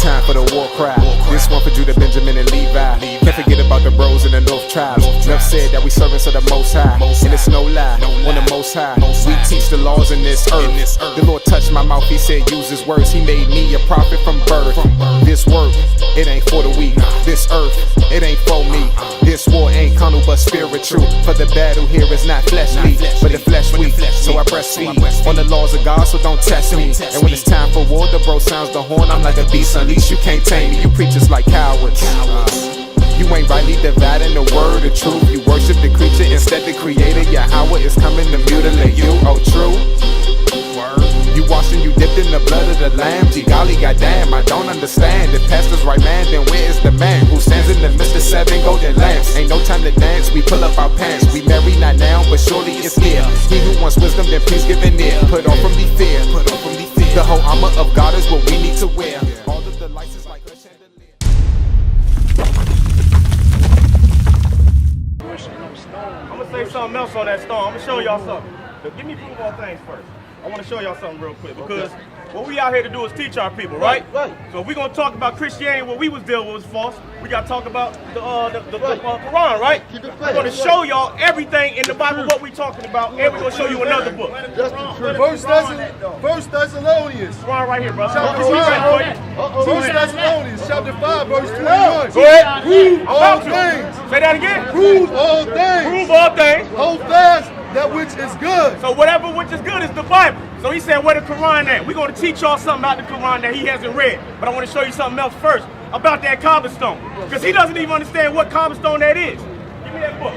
time for the war cry. This one for Judah, Benjamin, and Levi. Can't forget about the bros in the North tribes. Enough said that we servants of the Most High, and it's no lie. On the Most High, we teach the laws in this earth. The Lord touched my mouth, he said use his words. He made me a prophet from birth. This work, it ain't for the weak. This earth, it ain't for me. This war ain't carnal but spiritual. For the battle here is not fleshly, but the flesh weak. So I press speed on the laws of God, so don't test me. And when it's time for war, the bro sounds the horn. I'm like a beast unleashed, you can't tame me. You preachers like cowards. You ain't rightly dividing the word of truth. You worship the creature instead the creator. Your hour is coming to mutilate you. Oh, true. You washed and you dipped in the blood of the lamb. Gee golly, goddamn, I don't understand. If pastor's right man, then where is the man who stands in the midst of 7 golden lamps? Ain't no time to dance, we pull up our pants. We marry not now, but surely it's here. He who wants wisdom, then please give an ear. Put on from the fear. The whole armor of God is what we need to wear. All of the lights is like a chandelier. I'm gonna say something else on that storm. I'm gonna show y'all something. But give me proof all things first. I want to show y'all something real quick because what we out here to do is teach our people, right? So if we're gonna talk about Christianity, what we was dealing with was false. We gotta talk about the Quran, right? We're gonna show y'all everything in the Bible what we talking about, and we're gonna show you another book. First Thessalonians. Quran right here, bro. First Thessalonians, chapter 5, verse 21. Go ahead. Prove all things. Say that again. Prove all things. Prove all things. Hold fast that which is good. So whatever which is good is the Bible. So he said, where the Quran at? We're going to teach y'all something about the Quran that he hasn't read. But I want to show you something else first about that cobblestone. Because he doesn't even understand what cobblestone that is. Give me that book.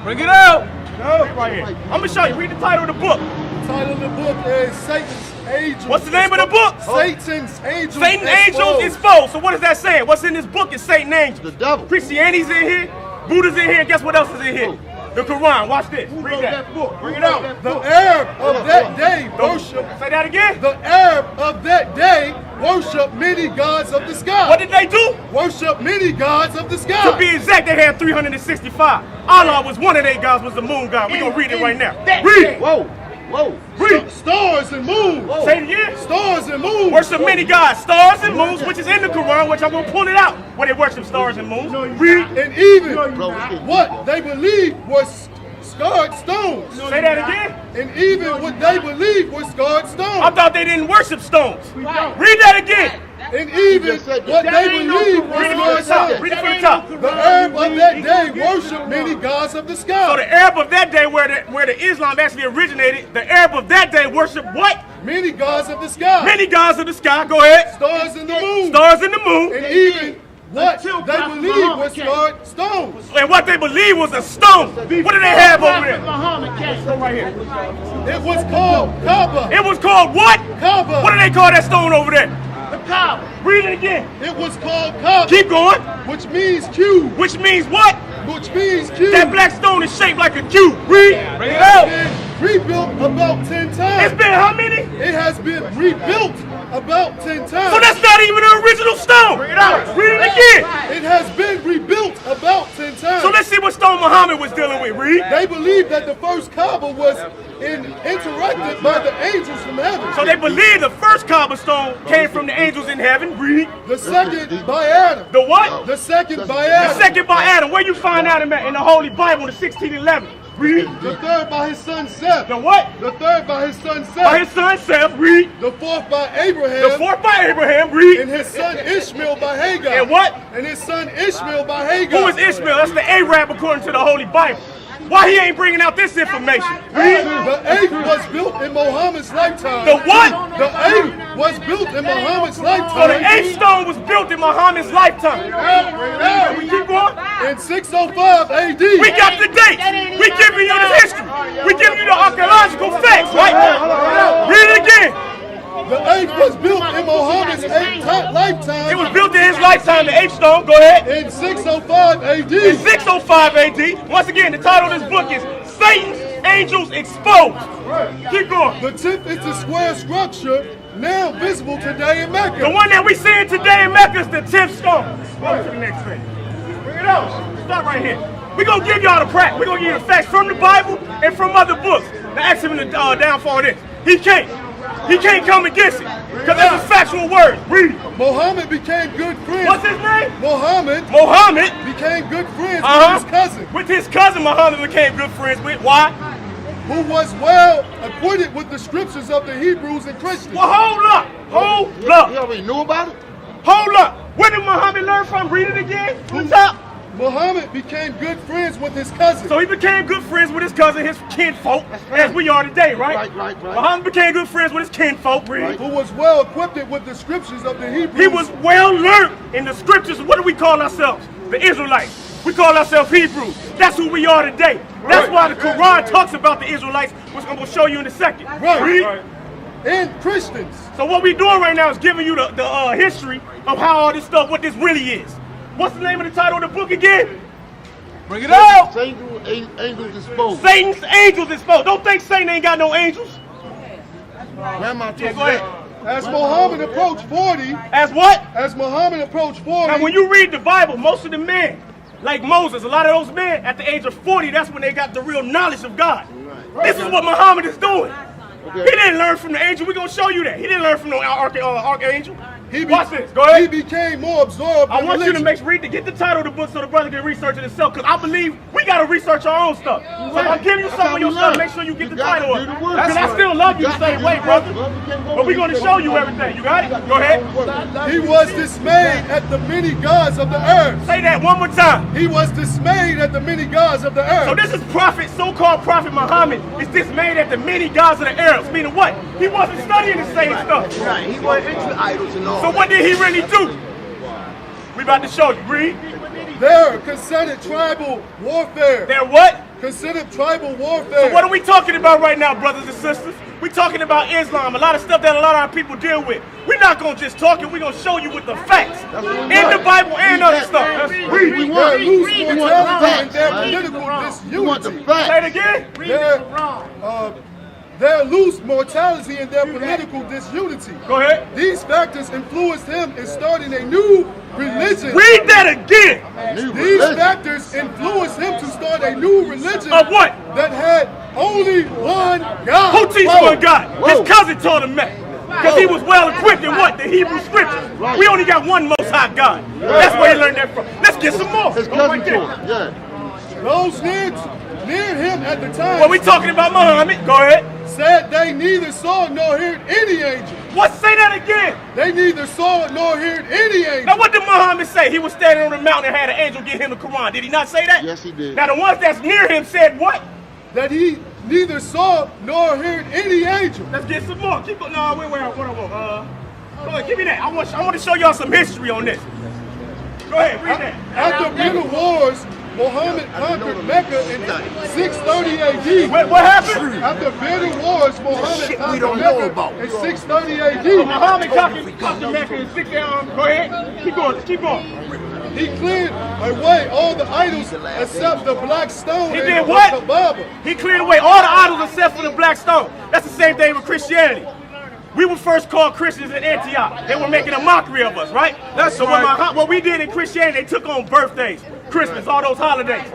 Bring it out. No. Right here. I'm going to show you. Read the title of the book. The title of the book is Satan's Angels. What's the name of the book? Satan's Angels. Satan's Angels Exposed. So what is that saying? What's in this book is Satan Angels. The devil. Christianity's in here. Buddha's in here. And guess what else is in here? The Quran. Watch this. Read that book. Bring it out. The Arab of that day worship. Say that again. The Arab of that day worship many gods of the sky. What did they do? Worship many gods of the sky. To be exact, they had 365. Allah was one of their gods, was the moon god. We're going to read it right now. Read. Whoa. Read. Stars and moons. Say it again. Stars and moons. Worship many gods. Stars and moons, which is in the Quran, which I'm going to pull it out, where they worship stars and moons. Read. And even what they believe was scarred stones. Say that again. And even what they believe was scarred stones. I thought they didn't worship stones. Read that again. And even what they believe was scarred stones. Read it from the top. The Arab of that day worship many gods of the sky. So the Arab of that day, where the Islam actually originated, the Arab of that day worship what? Many gods of the sky. Many gods of the sky. Go ahead. Stars in the moon. Stars in the moon. And even what they believe was scarred stones. And what they believe was a stone. What do they have over there? Right here. It was called Kaaba. It was called what? Kaaba. What do they call that stone over there? The Kaaba. Read it again. It was called Kaaba. Keep going. Which means cube. Which means what? Which means cube. That black stone is shaped like a cube. Read. Bring it out. Rebuilt about 10 times. It's been how many? It has been rebuilt about 10 times. So that's not even an original stone. Bring it out. Read it again. It has been rebuilt about 10 times. So let's see what stone Muhammad was dealing with. Read. They believe that the first Kaaba was interacted by the angels from heaven. So they believe the first Kaaba stone came from the angels in heaven. Read. The second by Adam. The what? The second by Adam. The second by Adam. Where you find Adam at in the Holy Bible in 1611? Read. The third by his son Seth. The what? The third by his son Seth. By his son Seth. Read. The fourth by Abraham. The fourth by Abraham. Read. And his son Ishmael by Hagar. And what? And his son Ishmael by Hagar. Who is Ishmael? That's the Arab according to the Holy Bible. Why he ain't bringing out this information? Read. The eighth was built in Muhammad's lifetime. The what? The eighth was built in Muhammad's lifetime. So the eighth stone was built in Muhammad's lifetime. We keep going. In 605 AD. We got the dates. We giving you the history. We giving you the archaeological facts, right? Read it again. The eighth was built in Muhammad's lifetime. It was built in his lifetime, the eighth stone. Go ahead. In 605 AD. In 605 AD. Once again, the title of this book is Satan's Angels Exposed. Keep going. The tenth is the square structure now visible today in Mecca. The one that we seeing today in Mecca is the 10th stone. Go to the next thing. Bring it out. Stop right here. We're going to give y'all the practice. We're going to give you the facts from the Bible and from other books. Now ask him in the downfall of this. He can't come against it. Because this is factual words. Read. Muhammad became good friends. What's his name? Muhammad became good friends with his cousin. With his cousin, Muhammad became good friends with. Why? Who was well acquainted with the scriptures of the Hebrews and Christians. Well, hold up. You already knew about it? Hold up. Where did Muhammad learn from? Read it again. From the top. Muhammad became good friends with his cousin. So he became good friends with his cousin, his kinfolk, as we are today, right? Right. Muhammad became good friends with his kinfolk, Right. Who was well equipped with the scriptures of the Hebrews. He was well learned in the scriptures. What do we call ourselves? The Israelites. We call ourselves Hebrews. That's who we are today. That's why the Quran talks about the Israelites, which I'm going to show you in a second. Right. Read. And Christians. So what we're doing right now is giving you the history of how all this stuff, what this really is. What's the name of the title of the book again? Bring it out. Satan's angels exposed. Satan's angels exposed. Don't think Satan ain't got no angels. Grandma told me Go ahead. that. As Muhammad approached 40. As what? As Muhammad approached 40. Now when you read the Bible, most of the men, like Moses, a lot of those men at the age of 40, that's when they got the real knowledge of God. This is what Muhammad is doing. He didn't learn from the angel. We're going to show you that. He didn't learn from no archangel. Watch this. Go ahead. He became more absorbed I in want you religion. to get the title of the book so the brother can research it himself, because I believe we got to research our own stuff. So if I'm giving you some of your stuff, make sure you get the title of it. Because I still love you the same way, brother. But we're going to show you everything. You got it? Go ahead. He was dismayed at the many gods of the earth. Say that one more time. He was dismayed at the many gods of the earth. So this is prophet, so-called prophet Muhammad, is dismayed at the many gods of the Arabs. Meaning what? He wasn't studying the same stuff. Right, he wasn't into idols and all. So what did he really do? We about to show you. Read. They're considered tribal warfare. They're what? Considered tribal warfare. So what are we talking about right now, brothers and sisters? We're talking about Islam, a lot of stuff that a lot of our people deal with. We're not going to just talk it, we're going to show you with the facts. In the Bible and other stuff. We want loose mortality and their political disunity. Say it again. Their loose mortality and their political disunity. Go ahead. These factors influenced him in starting a new religion. Read that again. These factors influenced him to start a new religion. Of what? That had only one God. Who teaches one God? His cousin told him that. Because he was well equipped in what? The Hebrew scriptures. We only got one Most High God. That's where he learned that from. Let's get some more. His cousin told him, yeah. Those near him at the time. What we talking about, Muhammad? Go ahead. Said they neither saw nor heard any angel. What? Say that again. They neither saw nor heard any angel. Now what did Muhammad say? He was standing on the mountain and had an angel give him the Quran. Did he not say that? Yes, he did. Now the ones that's near him said what? That he neither saw nor heard any angel. Let's get some more. Keep on. No, wait. Go ahead, give me that. I want to show y'all some history on this. Go ahead, read that. After bitter wars, Muhammad conquered Mecca in 630 AD. What happened? After bitter wars, Muhammad conquered Mecca in 630 AD. Muhammad conquered Mecca in 630 AD. Go ahead. Keep going. He cleared away all the idols except the black stone. He did what? He cleared away all the idols except for the black stone. That's the same thing with Christianity. We were first called Christians in Antioch. They were making a mockery of us, right? So what we did in Christianity, they took on birthdays, Christmas, all those holidays.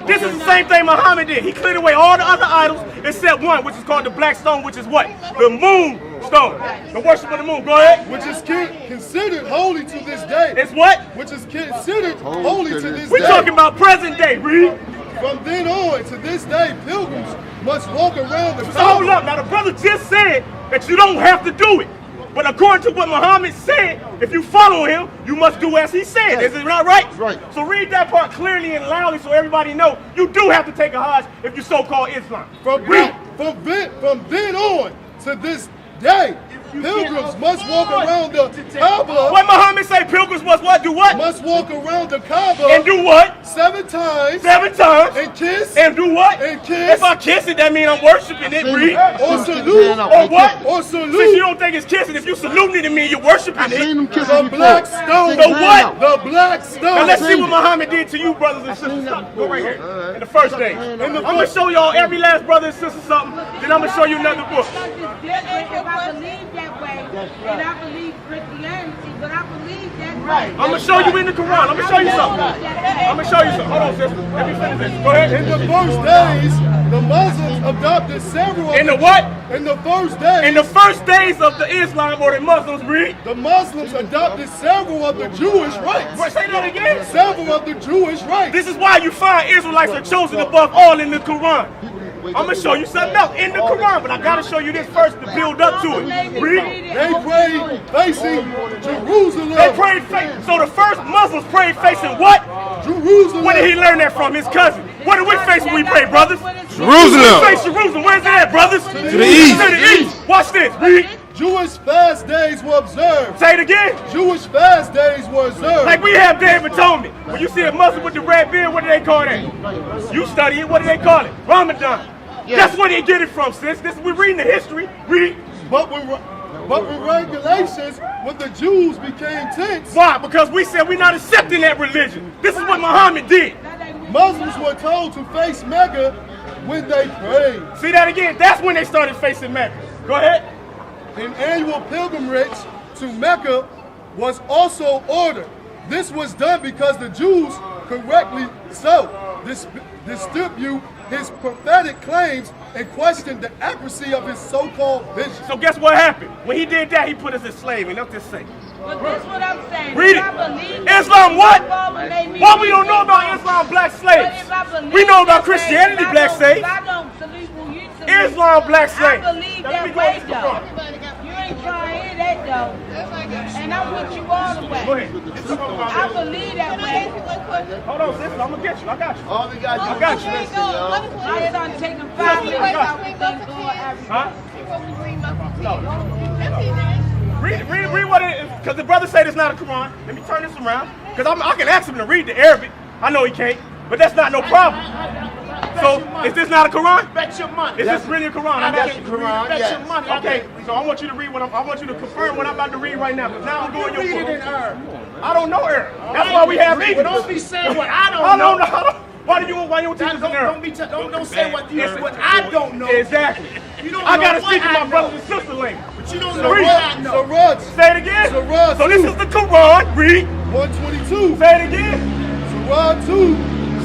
This is the same thing Muhammad did. He cleared away all the other idols except one, which is called the black stone, which is what? The moon stone. The worship of the moon. Go ahead. Which is considered holy to this day. It's what? Which is considered holy to this day. We're talking about present day, read. From then on to this day, pilgrims must walk around the So hold up. Now the brother just said that you don't have to do it. But according to what Muhammad said, if you follow him, you must do as he said. Is it not right? Right. So read that part clearly and loudly so everybody know you do have to take a Hajj if you so-called Islam. From then on to this day, pilgrims must walk around the Kaaba. What Muhammad say? Pilgrims must what? Do what? Must walk around the Kaaba. And do what? 7 times. 7 times. And kiss. And do what? And kiss. If I kiss it, that means I'm worshiping it, read. Or salute. Or what? Or Since salute. you don't think it's kissing, if you saluting it, it means you're worshiping I seen it. him kiss The before. black stone. The what? The black stone. Now let's see what Muhammad did to you, brothers and sisters. Go right here. In the first day. I'm going to show y'all every last brother and sister something. Then I'm going to show you another book. If I believe that way, and I believe Christianity, but I believe that way. I'm going to show you in the Quran. I'm going to show you something. I'm going to show you something. Hold on, sister. Let me finish this. Go ahead. In the first days, the Muslims adopted several of In the what? In the first days. In the first days of the Islam or the Muslims, read. The Muslims adopted several of the Jewish rites. Say that again. Several of the Jewish rites. This is why you find Israelites are chosen above all in the Quran. I'm going to show you something else in the Quran, but I got to show you this first to build up to it. Read. They prayed facing Jerusalem. They prayed facing. So the first Muslims prayed facing what? Jerusalem. Where did he learn that from? His cousin. Where do we face when we pray, brothers? Jerusalem. We face Jerusalem. Where's it at, brothers? To the east. To the east. Watch this. Read. Jewish fast days were observed. Say it again. Jewish fast days were observed. Like we have Day of Atonement. When you see a Muslim with the red beard, what do they call that? You study it. What do they call it? Ramadan. That's where they get it from, sis. We're reading the history. Read. But when regulations with the Jews became tense. Why? Because we said we're not accepting that religion. This is what Muhammad did. Muslims were told to face Mecca when they prayed. See that again? That's when they started facing Mecca. Go ahead. An annual pilgrimage to Mecca was also ordered. This was done because the Jews correctly so dispute his prophetic claims and questioned the accuracy of his so-called vision. So guess what happened? When he did that, he put us as slaves. And that's just say. But that's what I'm saying. Read it. Islam what? What we don't know about Islam black slaves? We know about Christianity black slaves. I don't believe who you believe. Islam black slaves. I believe that way though. You ain't trying to hear that though. And I'm with you all the way. Go ahead. I believe that way. Hold on, sis. I'm gonna get you. I got you. All we got I got you. My son taking 5 minutes out with them going everywhere. Read what it is, because the brother said it's not a Quran. Let me turn this around, because I can ask him to read the Arabic. I know he can't, but that's not no problem. So, is this not a Quran? Bet your money. Is this really a Quran? That's the Quran, Bet yes. your money. Okay, so I want you to read what I want you to confirm what I'm about to read right now, because now I'm doing your Read book. it in Arabic. I don't know Arabic. That's why we have English. Don't be saying what I don't know. I don't know. Why do you teach us in Arabic? Don't say what I don't know. Exactly. You don't I know gotta what speak to I my know. brothers and sisters language. But you don't know what I know. Suraj, Say it again. Suraj So this is the Quran. Read. 122. Say it again. Suraj 2,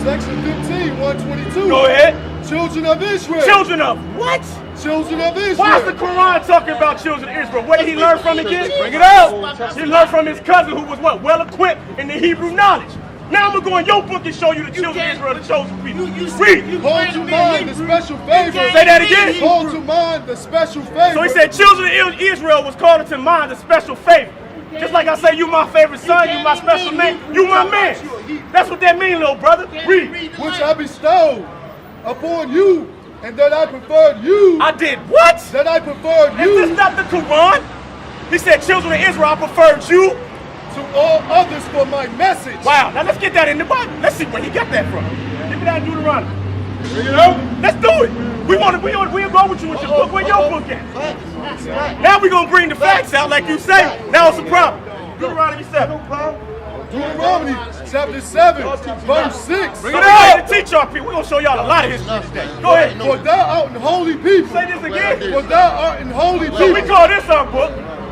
section 15, 122. Go ahead. Children of Israel. Children of what? Children of Israel. Why is the Quran talking about children of Israel? What did he learn from again? Bring it out. He learned from his cousin who was what? Well equipped in the Hebrew knowledge. Now I'm going to go in your book and show you the children of Israel, the chosen people. Read. Hold to mind the special favor. Say that again. Hold to mind the special favor. So he said children of Israel was called to mind the special favor. Just like I say, you my favorite son, you my special man, you my man. That's what that means, little brother. Read. Which I bestowed upon you, and that I preferred you. I did what? That I preferred Is you this not the Quran? He said, children of Israel, I preferred you. to all others for my message. Wow, now let's get that in the Bible. Let's see where he got that from. Give me that Deuteronomy. You know? Let's do it. We'll go with you with your book. Where your book at? Now we're going to bring the facts out like you say. Now it's a problem. Deuteronomy 7. Deuteronomy chapter 7, verse 6. Bring it out. To teach our people. We're going to show y'all a lot of history today. Go ahead. For thou art an holy people. Say this again. For thou art an holy So we people. call this our book.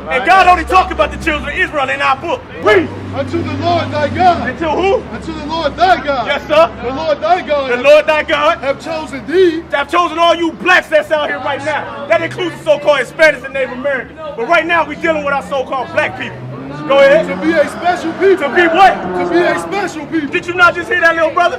And God only talked about the children of Israel in our book. Read. Unto the Lord thy God. Until who? Unto the Lord thy God. Yes, sir. The Lord thy God. The Lord thy God. Have chosen thee. I've chosen all you blacks that's out here right now. That includes the so-called Hispanics and Native Americans. But right now we're dealing with our so-called black people. Go ahead. To be a special people. To be what? To be a special people. Did you not just hear that, little brother?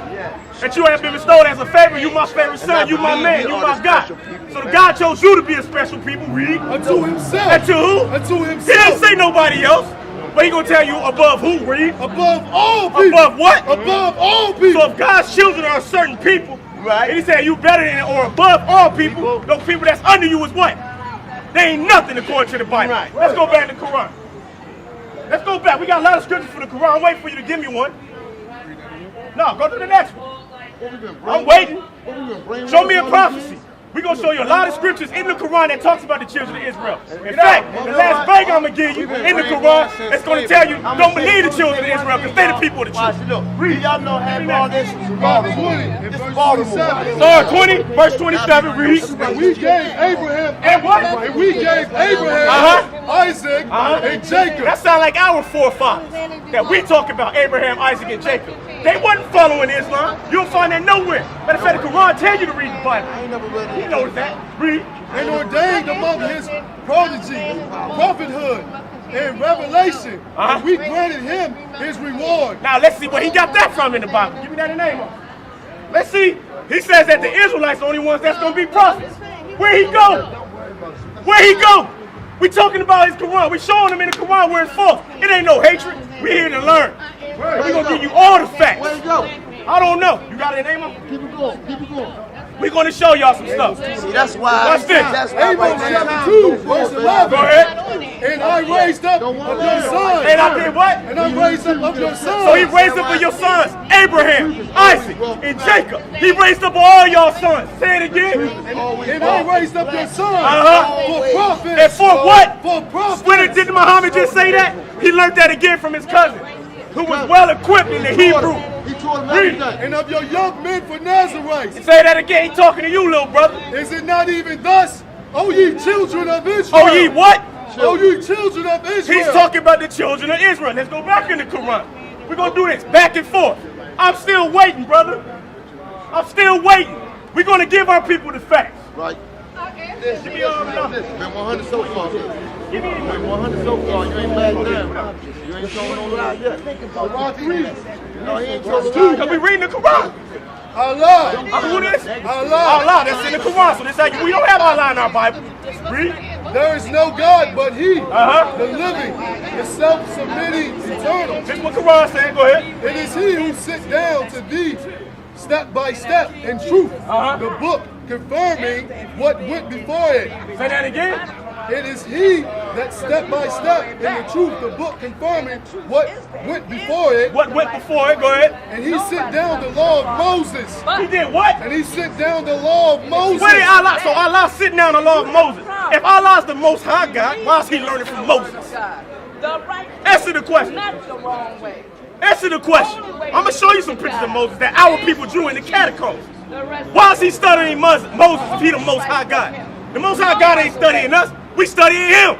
That you have been bestowed as a favor. You my favorite son. You my man. You my God. So the God chose you to be a special people. Read. Unto himself. Unto who? Unto He didn't himself. say nobody else. But he gonna tell you above who? Read. Above all people. Above what? Above all people. So if God's children are certain people, and he said you better than or above all people, those people that's under you is what? They ain't nothing according to the Bible. Let's go back to the Quran. Let's go back. We got a lot of scriptures for the Quran. I'm waiting for you to give me one. No, go to the next one. I'm waiting. Show me a prophecy. We're going to show you a lot of scriptures in the Quran that talks about the children of Israel. In fact, the last bag I'm going to give you in the Quran, it's going to tell you, don't believe the children of Israel because they're the people of the truth. Look, y'all know all this is Baltimore. This is Baltimore. Psalm 20, verse 27, read. And we gave Abraham. And what? And we gave Abraham, Isaac, and Jacob. That sounds like our forefathers that we talk about, Abraham, Isaac, and Jacob. They wasn't following Islam. You'll find that nowhere. Matter of fact, the Quran tell you to read the Bible. I ain't never read it. He knows that. Read. And ordained among his prodigy, prophethood, and revelation. And we granted him his reward. Now let's see where he got that from in the Bible. Give me that name of it. Let's see. He says that the Israelites are the only ones that's going to be prophets. Where he go? Where he go? We talking about his Quran. We showing him in the Quran where it's false. It ain't no hatred. We here to learn. We gonna give you all the facts. Where you go? I don't know. You got a name of him? Keep it going. Keep it going. We gonna show y'all some stuff. See, that's why. Watch this. That's why. Amos chapter 2, verse 11. Go ahead. And I raised up of your sons. And I did what? And I raised up of your sons. So he raised up for your sons, Abraham, Isaac, and Jacob. He raised up all y'all sons. Say it again. And I raised up your sons for prophets. And for what? For prophets. When did Muhammad just say that? He learned that again from his cousin, who was well equipped in the Hebrew. He taught him everything. And of your young men for Nazarites. Say that again. He talking to you, little brother. Is it not even thus, O ye children of Israel? Oh, ye what? O ye children of Israel. He's talking about the children of Israel. Let's go back in the Quran. We're going to do this back and forth. I'm still waiting, brother. I'm still waiting. We're going to give our people the facts. Right. Give me all the numbers. Been 100 so far. Give me Been 100 so far. You ain't back down. You ain't showing no lie yet. No, he ain't showing no lie because yet. we reading the Quran. Allah. Who this? Allah. Allah, that's in the Quran. So this how we don't have Allah in our Bible. Read. There is no God but He, Uh-huh. the living, the self-submitting, eternal. This is what Quran saying. Go ahead. It is He who sits down to thee step by step in truth, the book confirming what went before it. Say that again. It is He that step by step in the truth, the book confirming what went before it. What went before it? Go ahead. And He sit down the law of Moses. He did what? And He sit down the law of Moses. Where did Allah? So Allah sitting down the law of Moses. If Allah's the most high God, why is he learning from Moses? The right Answer the question. not the wrong way. Answer the question. I'm going to show you some pictures of Moses that our people drew in the catacombs. The rest Why is he studying Moses if he the most high God? The most high God ain't studying us. We studying him.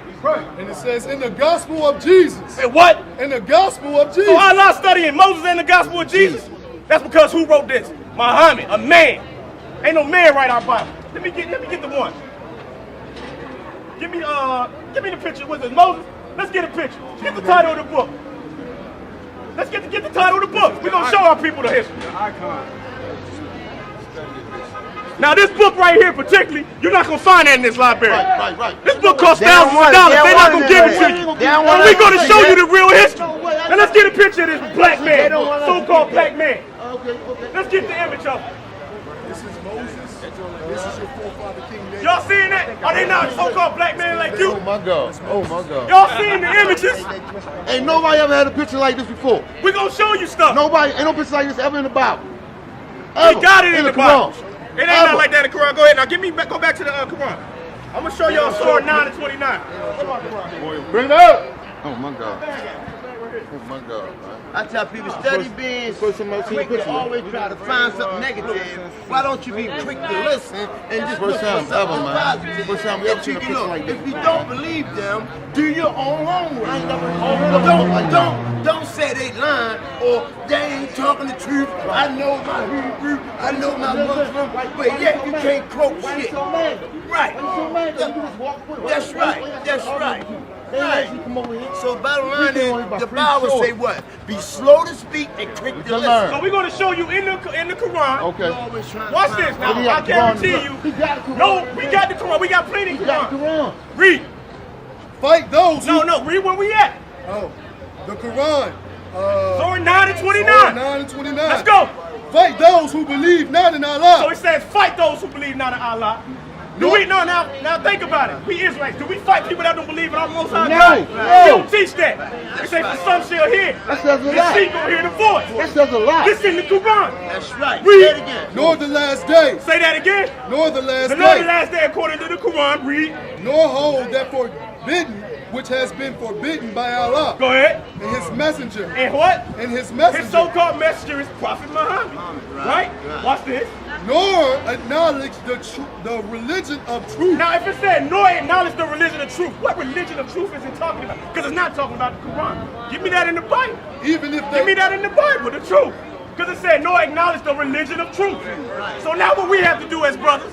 And it says in the gospel of Jesus. And what? In the gospel of Jesus. So Allah studying Moses and the gospel of Jesus? That's because who wrote this? Muhammad, a man. Ain't no man write our Bible. Let me get the one. Give me the picture. Was it Moses? Let's get a picture. Get the title of the book. Let's get the title of the book. We're gonna show our people the history. Now this book right here particularly, you're not gonna find that in this library. Right. This book costs thousands of dollars. They're not gonna give it to you. And we're gonna show you the real history. And let's get a picture of this black man, so-called black man. Let's get the image of him. This is Moses. This is your forefather King David. Y'all seeing that? Are they not so-called black men like you? Oh my God. Oh my God. Y'all seeing the images? Ain't nobody ever had a picture like this before. We're gonna show you stuff. Nobody, ain't no picture like this ever in the Bible. We got it in the Bible. Quran. It ain't not like that in the Quran. Go ahead now. Go back to the Quran. I'm gonna show y'all Surah 9 and 29. Bring it up. Oh my God. Oh my God. I tell people, study being First time I've seen a quick to picture. always try to find something negative. Why don't you be quick to listen and just look First for time something ever, man. positive? First time we ever If seen a you- picture look, like this. If you don't believe them, do your own homework. I ain't never heard of Don't say they lying or they ain't talking the truth. I know my Hebrew, I know my Muslim, but yet you can't quote shit. Right. That's right. That's right. Right. So bottom line is, the Bible say what? Be slow to speak and quick to listen. So we're gonna show you in the Quran. Okay. Always trying to Watch find this now. He got I the Quran. guarantee you. He got the Quran. No, we got the Quran. We got plenty of He got the Quran. Quran. Read. Fight those who... No, read where we at. Oh, the Quran. Surah 9 and 29. 9 and 29. Let's go. Fight those who believe not in Allah. So it says, fight those who believe not in Allah. Do we no now think about it. We Israelites, do we fight people that don't believe in our most high No, God? no. We don't teach that. We say for some shall hear. That says a The lot. sheep gonna hear the voice. That says a lot. This in the Quran. That's right. Read. Say it again. Nor the last day. Say that again. Nor the last The Lord day. the last day according to the Quran. Read. Nor hold that forbidden which has been forbidden by Allah Go ahead. and His messenger. And what? And His His messenger. so-called messenger is Prophet Muhammad. Right? Watch this. Nor acknowledge the religion of truth. Now, if it said nor acknowledge the religion of truth, what religion of truth is it talking about? Because it's not talking about the Quran. Give me that in the Bible. Even if Give me they that in the Bible, the truth. Because it said, nor acknowledge the religion of truth. So now what we have to do as brothers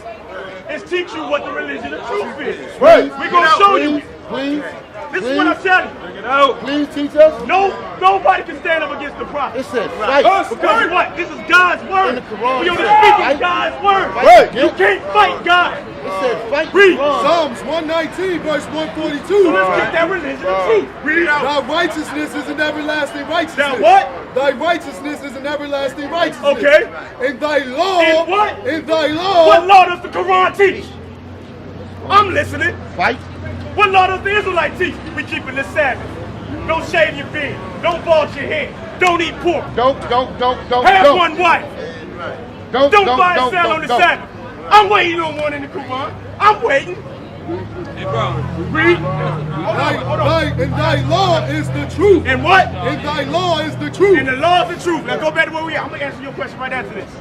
is teach you what the religion of truth is. Right. We're going to show you. Please. This is what I'm telling you. Please teach us. Nobody can stand up against the prophet. It says fight. Because what? This is God's word. In the Quran. We only speaking God's word. Right. You can't fight God. It says fight. Read. Psalms 119, verse 142. So let's get that religion of truth. Read it out. Thy righteousness is an everlasting righteousness. Now what? Thy righteousness is an everlasting righteousness. Okay. And thy law. And what? And thy law. What law does the Quran teach? I'm listening. Fight. What law does the Israelite teach? We keeping the Sabbath. Don't shave your beard. Don't bald your hair. Don't eat pork. Don't. Have one wife. Don't buy and sell on the Sabbath. I'm waiting on one in the Quran. I'm waiting. Hey, bro. Read. Hold on. And thy law is the truth. And what? And thy law is the truth. And the law is the truth. Now go back to where we are. I'm going to answer your question right after this.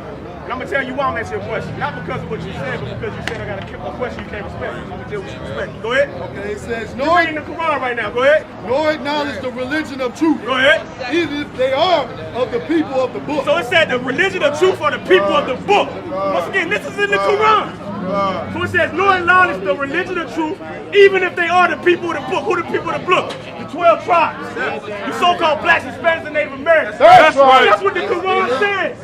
And I'm going to tell you why I'm answering your question. Not because of what you said, but because you said I got a question you can't respect. I'm going to deal with you respect. Go ahead. Okay, it says, You're reading the Quran right now. Go ahead. nor acknowledge the religion of truth. Go ahead. Even if they are of the people of the book. So it said the religion of truth are the people of the book. Once again, this is in the Quran. So it says, nor acknowledge the religion of truth, even if they are the people of the book. Who the people of the book? The 12 tribes. The so-called blacks, Hispanics, and Native Americans. That's right. That's what the Quran says.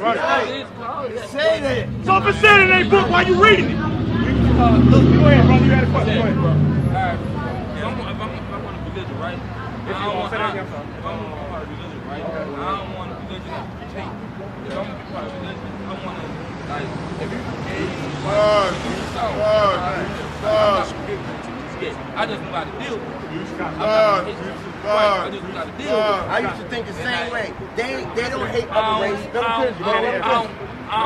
Say that. So if it's said in a book, why are you reading it? Go ahead, brother. You had a question. Go ahead. Alright, if I'm on a religion, right? If you want to say that again, sorry. If I'm on a part of religion, right? I don't want a religion to change. If I'm a part of religion, I want to, like, if you I just know how to deal with it. I just know how to deal with it. I used to think the same way. They don't hate other races. I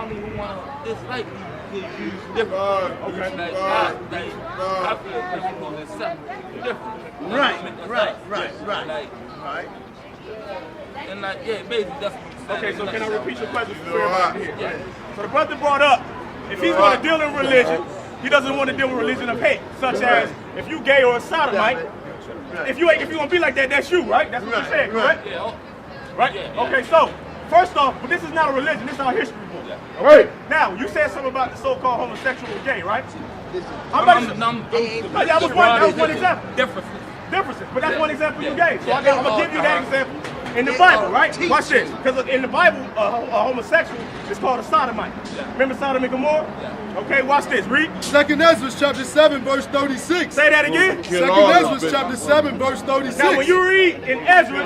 don't even wanna dislike you because you different. Okay. Like, I feel like you gonna accept different. Right. And like, yeah, basically that's what you're saying. Okay, so can I repeat your question for everybody here? Yeah. So the brother brought up, if he's going to deal in religion, he doesn't want to deal with religion of hate, such as if you gay or a sodomite. If you're going to be like that, that's you, right? That's what you said, correct? Right? Okay, so first off, but this is not a religion. This is our history book. Right. Now, you said something about the so-called homosexual and gay, right? That was one example. Differences, but that's one example you gave. So I'm going to give you that example in the Bible, right? Watch this. Because in the Bible, a homosexual is called a sodomite. Remember Sodom and Gomorrah? Okay, watch this. Read. 2nd Ezra chapter 7, verse 36. Say that again. 2nd Ezra chapter 7, verse 36. Now, when you read in Ezra,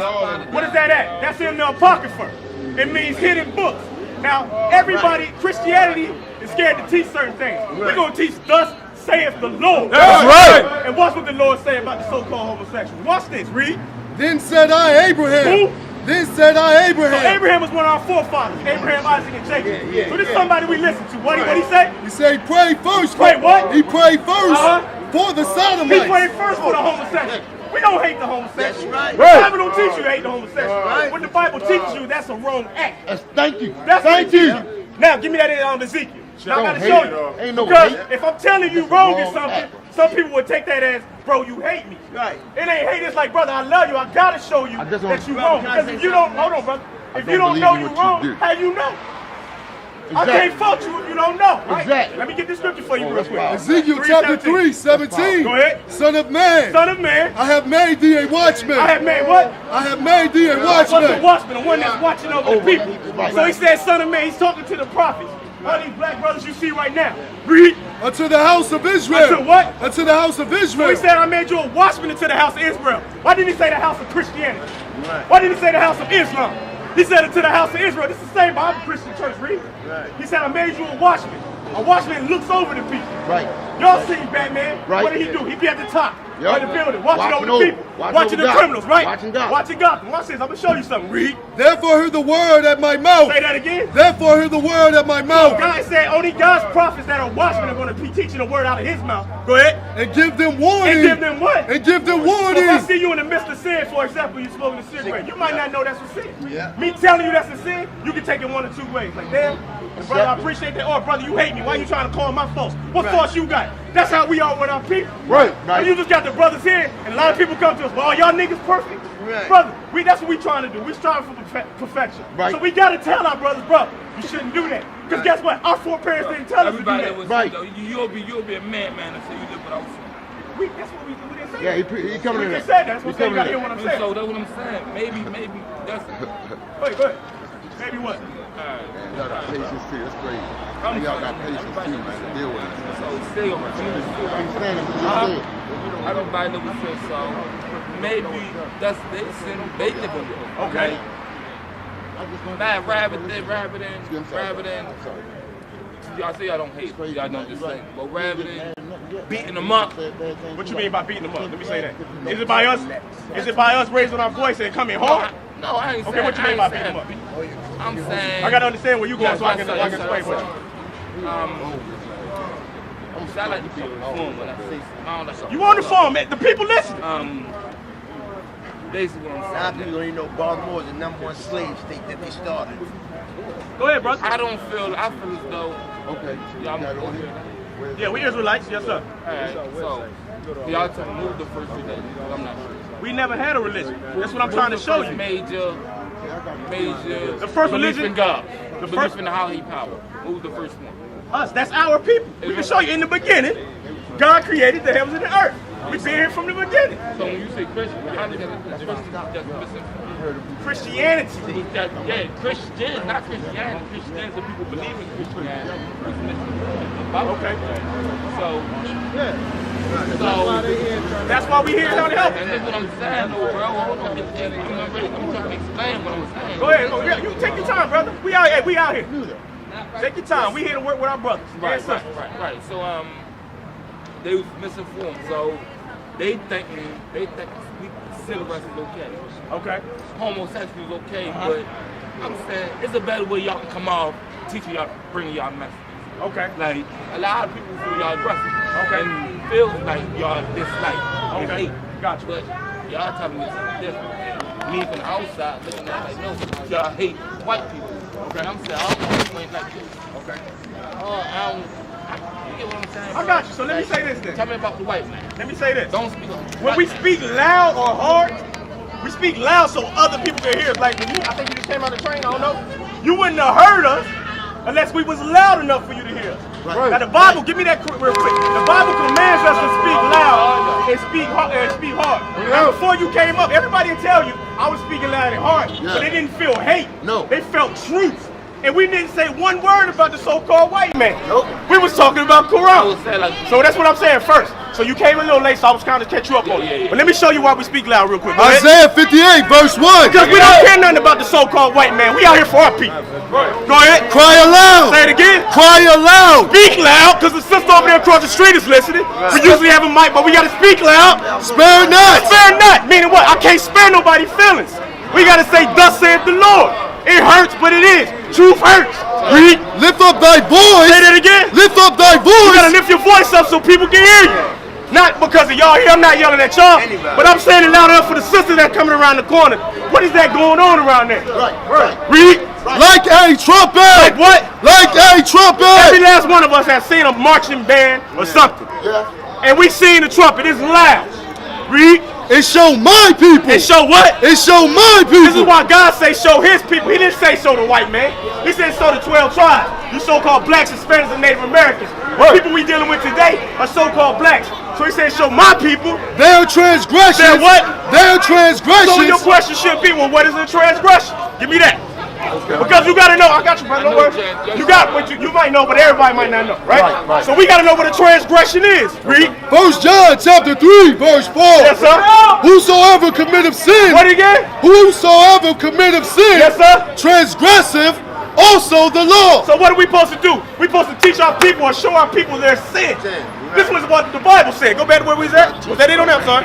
what is that at? That's in the Apocrypha. It means hidden books. Now, everybody, Christianity is scared to teach certain things. We're going to teach thus saith the Lord. That's right. And watch what the Lord say about the so-called homosexuals. Watch this. Read. Then said I, Abraham. Who? Then said I, Abraham. So Abraham was one of our forefathers. Abraham, Isaac, and Jacob. So this is somebody we listen to. What did he say? He said, pray first. Pray what? He prayed first for the Sodomites. He prayed first for the homosexual. We don't hate the homosexual. That's right. The Bible don't teach you to hate the homosexual. Right. What the Bible teaches you, that's a wrong act. Thank you. That's Thank what it you. teaches you. Now, give me that in Ezekiel. Now, I gotta Don't show hate you. it. Ain't no Because hate. if I'm telling you wrong in something, act. some people would take that as, bro, you hate me. Right. It ain't hate, it's like, brother, I love you. I gotta show you just that you don't- wrong. Can I Because say if you don't, something? hold on, brother. If don't you don't believe know in you what you wrong, do. how you know? I Exactly. can't fault you if you don't know. Right? Exactly. Let me get this scripture for you real that's quick. powerful. Ezekiel chapter 3, 17. Go ahead. Son of man, Son of man, I have made thee a watchman. I have made what? I have made thee a What's the watchman. watchman? The one that's watching over the people. Right. So he said, son of man, he's talking to the prophets. All these black brothers you see right now. Read. Unto the house of Israel. Unto what? Unto the house of So Israel. he said, I made you a watchman into the house of Israel. Why didn't he say the house of Christianity? Why didn't he say the house of Islam? He said it to the house of Israel. This is the same Bible Christian church, read. He said, I made you a watchman. A watchman looks over the people. Right. Y'all see Batman. Right. What did he do? He be at the top Yup. of the building, watching over the Watching people. over- Watching the Gotham. criminals, right? Watching Gotham. Watching Gotham. Watch this. I'm going to show you something. Read. Therefore hear the word at my mouth. Say that again. Therefore hear the word at my mouth. God said only God's prophets that are watchmen are going to be teaching the word out of his mouth. Go ahead. And give them warning. And give them what? And give them So if I warning. see you in the midst of sin, for example, you smoking a cigarette, you might not know that's a sin. Me telling you that's a sin, you can take it one of two ways. Like, damn, brother, I appreciate that. Or, brother, you hate me. Why you trying to call my faults? What faults you got? That's how we are with our people. Right. And you just got the brothers here, and a lot of people come to us, well, y'all niggas perfect. Brother, that's what we trying to do. We striving for perfection. Right. So we got to tell our brothers, bro, you shouldn't do that. Because guess what? Our foreparents didn't tell us to do that. Right. You'll be a madman until you live without sin. That's what we didn't say. Yeah, he coming in We there. just said that. That's what you got to hear what I'm saying. So that's what I'm saying. Maybe that's it. Go ahead. Maybe what? Y'all got patience too. That's great. Y'all got patience too, man, to deal with it. So still, everybody knows what sin, so maybe that's they sin they live in it. Okay. Not rather than y'all say y'all don't hate, y'all don't just say, but rather than beating them up. What you mean by beating them up? Let me say that. Is it by us? Is it by us raising our voice and coming hard? No, I ain't saying. Okay, what you mean by beating them up? I'm saying. I gotta understand where you going so I can explain what. I like to be on the phone when I say something. You on the phone, man? The people listen. Basically what I'm Now saying. people don't even know Baltimore is the #1 slave state that they started. Go ahead, brother. I feel as though. Okay. Y'all Yeah, we Israelites, yes sir. Alright, so y'all tell me move the first religion. I'm not sure. We never had a religion. That's what I'm trying to show you. Major. The first belief religion. in God. The Belief first. in the high power. What was the first one? Us. That's our people. We can show you in the beginning. God created the heavens and the earth. We've been here from the beginning. So when you say Christian, how do you get Christianity. Yeah, Christian, not Christianity. Christians are people believe in Christianity. Okay. So that's why we here now to help. and that's what I'm saying, though, bro. Hold on. I'm trying to explain what I'm saying. Go ahead. Oh, yeah, you take your time, brother. We out here. We out here. Take your time. We here to work with our brothers. Right. So they was misinformed. So they think cigarettes is okay. Okay. Homosexual is okay, but I'm saying it's a better way y'all can come off teaching y'all, bringing y'all messages. Okay. Like a lot of people feel y'all aggressive. Okay. And feel like y'all dislike and Okay. hate. Gotcha. But y'all telling me something different. Me from the outside looking at it like, no, y'all hate white people. Okay. And I'm saying, I don't want to like this. Okay. You get what I'm saying? I got you. So let me say this then. Tell me about the white man. Let me say this. Don't speak. When we speak loud or hard, we speak loud so other people can hear us. Like when you, I think you just came out of the train, I don't know. You wouldn't have heard us unless we was loud enough for you to hear us. Right. Now the Bible, give me that real quick. The Bible commands us to speak loud and speak hard. Now before you came up, everybody will tell you I was speaking loud and hard, but they didn't feel hate. No. They felt truth. And we didn't say one word about the so-called white man. Nope. We was talking about Quran. would say like- So that's what I'm saying first. So you came a little late, so I was trying to catch you up on it. Yeah. But let me show you why we speak loud real quick. Go ahead. Isaiah 58, verse 1. Because we don't care nothing about the so-called white man. We out here for our people. Go ahead. Cry aloud. Say it again. Cry aloud. Speak loud, because the sister over there across the street is listening. We usually have a mic, but we got to speak loud. Spare not. Spare not, meaning what? I can't spare nobody's feelings. We got to say, thus saith the Lord. It hurts, but it is. Truth hurts. Read. Lift up thy voice. Say that again. Lift up thy You gotta voice. lift your voice up so people can hear you. Not because of y'all here, I'm not yelling at y'all, but I'm saying it loud enough for the sisters that coming around the corner. What is that going on around there? Right. Read. Like a trumpet. Like what? Like a Every trumpet. last one of us has seen a marching band or something. And we seen the trumpet, it's loud. Read. It show my people. And show what? It show my This is people. why God say show his people. He didn't say show the white man. He said show the 12 tribes. You so-called blacks, Hispanics, and Native Americans. The people we dealing with today are so-called blacks. So he said show my people. Their transgressions. Their what? Their So your transgressions. question should be, well, what is a transgression? Give me that. Because you gotta know, I got you, brother, don't worry. You got what you might know, but everybody might not know, right? So we gotta know what a transgression is. Read. 1 John chapter 3, verse 4. Yes, sir. Whosoever committeth sin. What again? Whosoever committeth sin. Yes, sir. Transgressive also the law. So what are we supposed to do? We're supposed to teach our people or show our people their sin. This was what the Bible said. Go back to where we was at. Was that it on that, sorry?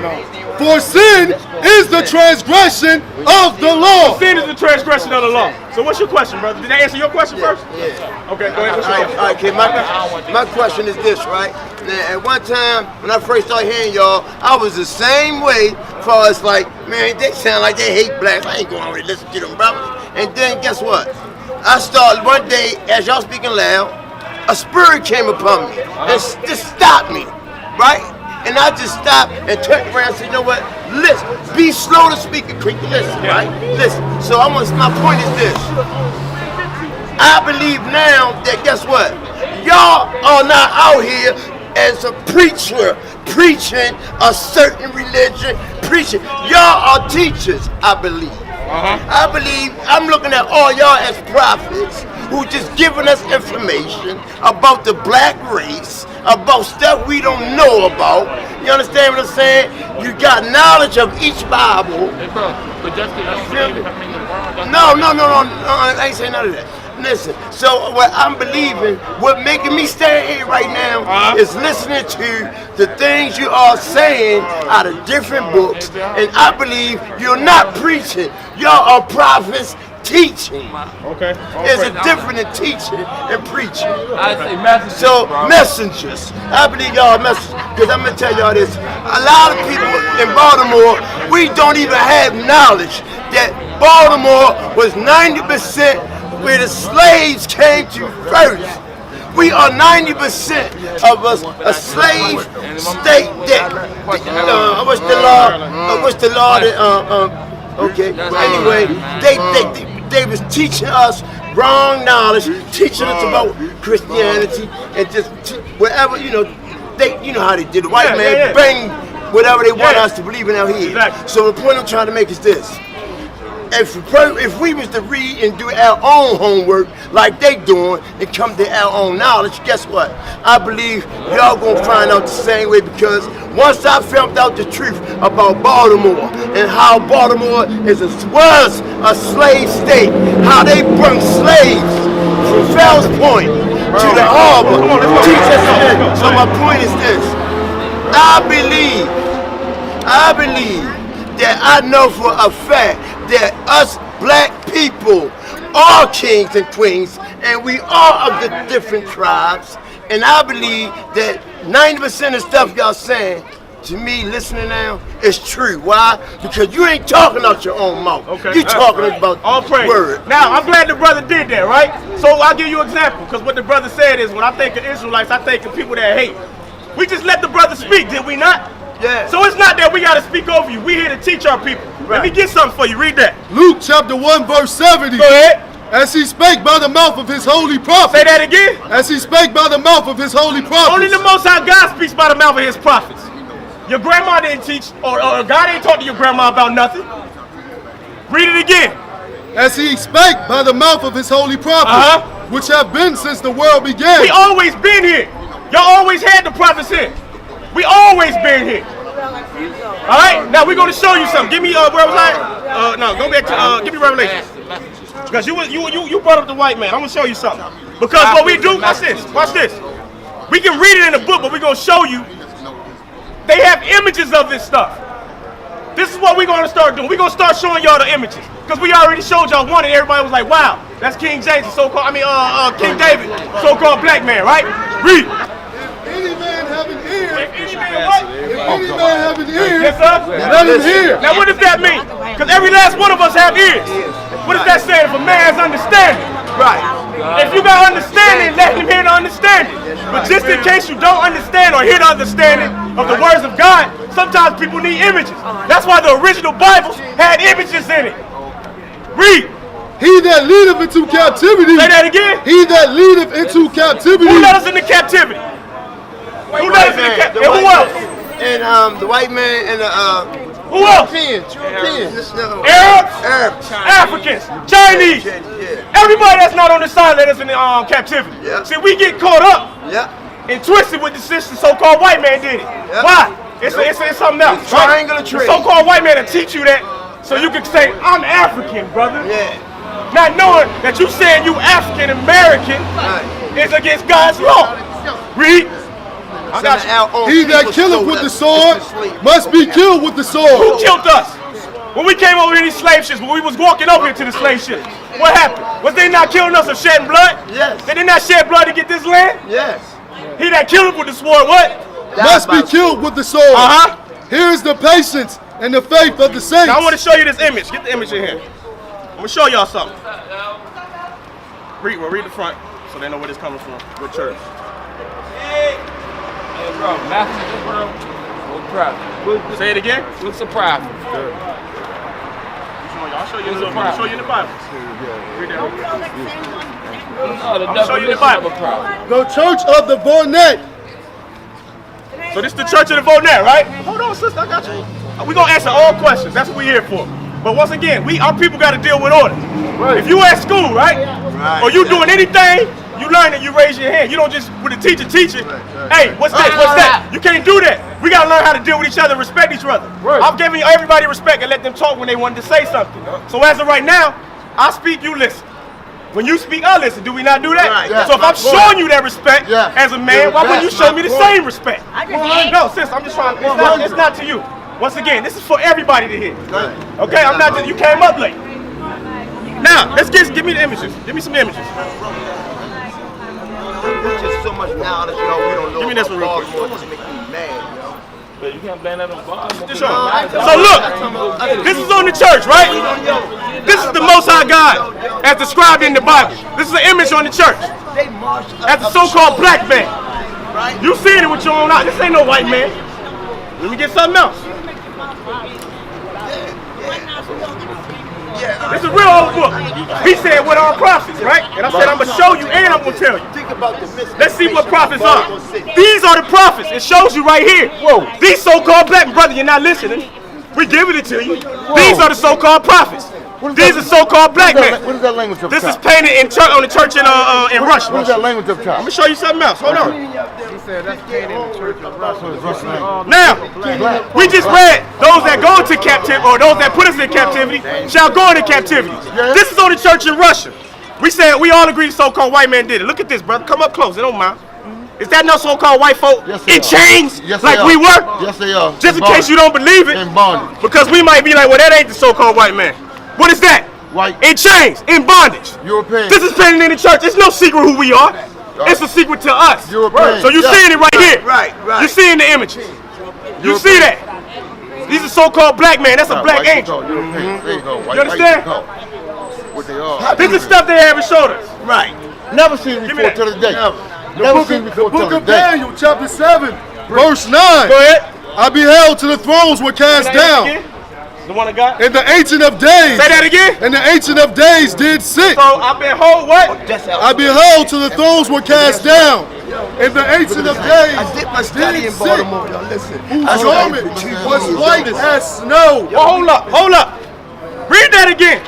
For sin is the transgression of the law. Sin is the transgression of the law. So what's your question, brother? Did I answer your question first? Yeah. Okay, go ahead. What's your question? All right, kid, my question is this, right? Now, at one time, when I first started hearing y'all, I was the same way as far as like, man, they sound like they hate blacks. I ain't going over to listen to them brothers. And then guess what? I started one day, as y'all speaking loud, a spirit came upon me and just stopped me, right? And I just stopped and turned around and said, you know what? Listen, be slow to speak and quick to listen, right? Listen. So my point is this. I believe now that guess what? Y'all are not out here as a preacher preaching a certain religion, preaching. Y'all are teachers, I believe. I believe I'm looking at all y'all as prophets who just giving us information about the black race, about stuff we don't know about. You understand what I'm saying? You got knowledge of each Bible. No, I ain't saying none of that. Listen, so what I'm believing, what making me stand here right now is listening to the things you are saying out of different books, and I believe you're not preaching. Y'all are prophets teaching. Okay. There's a difference in teaching and preaching. I say messengers. So messengers. I believe y'all are messengers. Because I'm gonna tell y'all this. A lot of people in Baltimore, we don't even have knowledge that Baltimore was 90% where the slaves came to first. We are 90% of us a slave state that what's the law that okay. Anyway, they was teaching us wrong knowledge, teaching us about Christianity and just whatever, you know how they did. The white man bring whatever they want us to believe in out here. Exactly. So the point I'm trying to make is this. If we was to read and do our own homework like they doing and come to our own knowledge, guess what? I believe y'all gonna find out the same way, because once I found out the truth about Baltimore and how Baltimore was a slave state, how they brought slaves from Fells Point to the harbor, teach us that. So my point is this. I believe that I know for a fact that us black people are kings and queens, and we are of the different tribes. And I believe that 90% of stuff y'all saying to me, listening now, is true. Why? Because you ain't talking out your own mouth. Okay. You talking about the word. Now, I'm glad the brother did that, right? So I'll give you an example, because what the brother said is, when I think of Israelites, I think of people that hate. We just let the brother speak, did we not? Yeah. So it's not that we got to speak over you. We here to teach our people. Let me get something for you. Read that. Luke chapter 1 verse 70. Go ahead. As he spake by the mouth of his holy prophet. Say that again. As he spake by the mouth of his holy prophet. Only the Most High God speaks by the mouth of his prophets. Your grandma didn't teach, or God ain't talk to your grandma about nothing. Read it again. As he spake by the mouth of his holy prophet, which have been since the world began. We always been here. Y'all always had the prophets here. We always been here. All right, now we're gonna show you something. Give me where was I? No, go back to give me Revelation. Because you brought up the white man. I'm gonna show you something. Because what we do, watch this. We can read it in the book, but we're gonna show you. They have images of this stuff. This is what we're gonna start doing. We're gonna start showing y'all the images. Because we already showed y'all one, and everybody was like, "Wow, that's King James, King David, so-called black man, right?" Read. Any man have an ear. Any man what? If any man have an ear, Yes, sir. let him hear. Now, what does that mean? Because every last one of us have ears. What does that say? If a man's understanding, Right. if you got understanding, let him hear the understanding. But just in case you don't understand or hear the understanding of the words of God, sometimes people need images. That's why the original Bibles had images in it. Read. He that leadeth into captivity. Say that again. He that leadeth into captivity. Who led us into captivity? Who led us into captivity? And who else? And the white man and the Who else? Europeans. Arabs, Africans, Chinese. Everybody that's not on the side led us into captivity. Yeah. See, we get caught up Yeah. and twisted with the system. So-called white man did it. Yeah. Why? It's something else. It's triangular trade. The so-called white man to teach you that, so you can say, "I'm African, brother." Yeah. Not knowing that you saying you African American is against God's law. Read. I got you. He that killeth with the sword must be killed with the sword. Who killed us? When we came over here, these slave ships, when we was walking over here to the slave ships, what happened? Was they not killing us of shedding blood? Yes. They did not shed blood to get this land? Yes. He that killed with the sword, what? Must be killed with the sword. Uh-huh. Here is the patience and the faith of the saints. Now I want to show you this image. Get the image in here. I'm going to show y'all something. Read the front so they know where this coming from. What church? Hey, bro, messengers, bro. prophet? Say it again. What's a prophet? I'll show you in the Bible. Read that. I'll show you the Bible. The Church of the Vernon. So this is the Church of the Vernon, right? Hold on, sister, I got you. We're going to answer all questions. That's what we're here for. But once again, our people got to deal with order. Right. If you at school, right? Or you doing anything, you learn and you raise your hand. You don't just, with a teacher teach it. Hey, what's this? What's that? You can't do that. We got to learn how to deal with each other and respect each other. Right. I'm giving everybody respect and let them talk when they wanted to say something. So as of right now, I speak, you listen. When you speak, I listen. Do we not do that? Right. Yeah. So if I'm showing you that respect as a man, why wouldn't you show me the same respect? No, sis, I'm just trying. It's not to you. Once again, this is for everybody to hear. Okay, I'm not just, you came up late. Now, give me the images. Give me some images. There's just so much knowledge, we don't know. Give me this one real quick. Just make me mad, But you can't blame that on God. So look, this is on the church, right? This is the Most High God, as described in the Bible. This is an image on the church, as a so-called black man. You seeing it with your own eyes. This ain't no white man. Let me get something else. This is a real old book. He said, what are prophets, right? And I said, I'm going to show you and I'm going to tell you. Let's see what prophets are. These are the prophets. It shows you right here. Whoa. These so-called black men, brother, you're not listening. We're giving it to you. Whoa. These are the so-called prophets. These are so-called black men. What is that language of This is painted in church, on the church in Russia. What is that language of I'm going to show you something else. Hold on. He said that's painted in the church of Russia. Now, we just read, those that go into captivity, or those that put us in captivity, shall go into captivity. This is on the church in Russia. We said, we all agree the so-called white man did it. Look at this, brother. Come up close. They don't mind. Is that no so-called white folk in chains like we were? Yes, they are. Just in case you don't believe it. In bondage. Because we might be like, well, that ain't the so-called white man. What is that? White. In chains, in bondage. European. This is painted in the church. It's no secret who we are. It's a secret to us. European. So you're seeing it right here. Right. You're seeing the images. You see that? These are so-called black men. That's a black angel. There you go. You understand? What they are. This is stuff they haven't showed us. Right. Never seen before to this day. Never seen before The book to of this day. Daniel, chapter 7, verse 9. Go ahead. I beheld till the thrones were cast down, The one I got? and the Ancient of Days. Say that again. And the Ancient of Days did sit. So I behold what? I beheld till the thrones were cast down, and the Ancient of Days I did my study in Baltimore, y'all listen. whose garment was white as snow. Hold up. Read that again.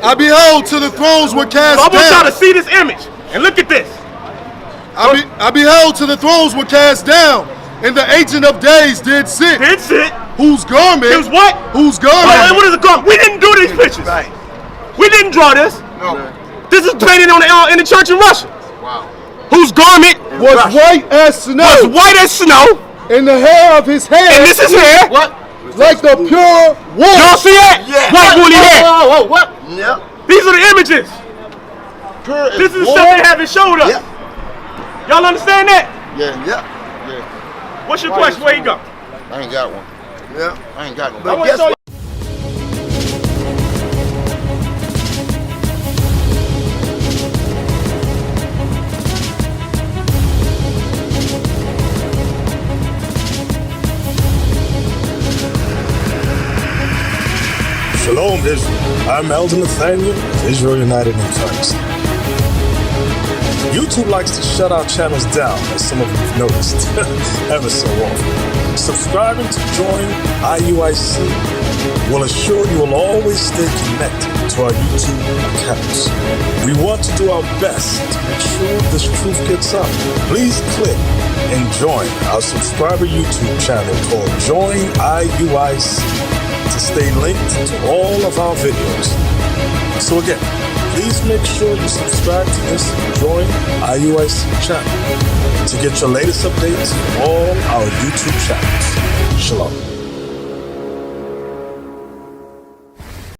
I beheld till the thrones were cast So I want y'all to down. see this image. And look at this. I beheld till the thrones were cast down, and the Ancient of Days did sit. That's it. Whose garment? It was what? Whose Oh, garment? what is it called? We didn't do these pictures. Right. We didn't draw this. No. This is painted on in the church in Russia. Wow. Whose garment Was white as snow, was white as snow. and the hair of his head And this is hair. What? like the pure wool. Y'all see that? Yeah. White woolly hair. Whoa, what? Yep. These are the images. Pure This is the stuff they haven't showed us. Yep. Y'all understand that? Yeah. Yep. Yeah. What's your question? Where you go? I ain't got one. Yep. I ain't got one. I want to guess show you. Shalom, Israel. I'm Elder Nathaniel of Israel United in Christ. YouTube likes to shut our channels down, as some of you have noticed, ever so often. Subscribing to join IUIC will assure you will always stay connected to our YouTube accounts. We want to do our best to make sure this truth gets out. Please click and join our subscriber YouTube channel called Join IUIC to stay linked to all of our videos. So again, please make sure you subscribe to this Join IUIC channel to get your latest updates from all our YouTube channels. Shalom.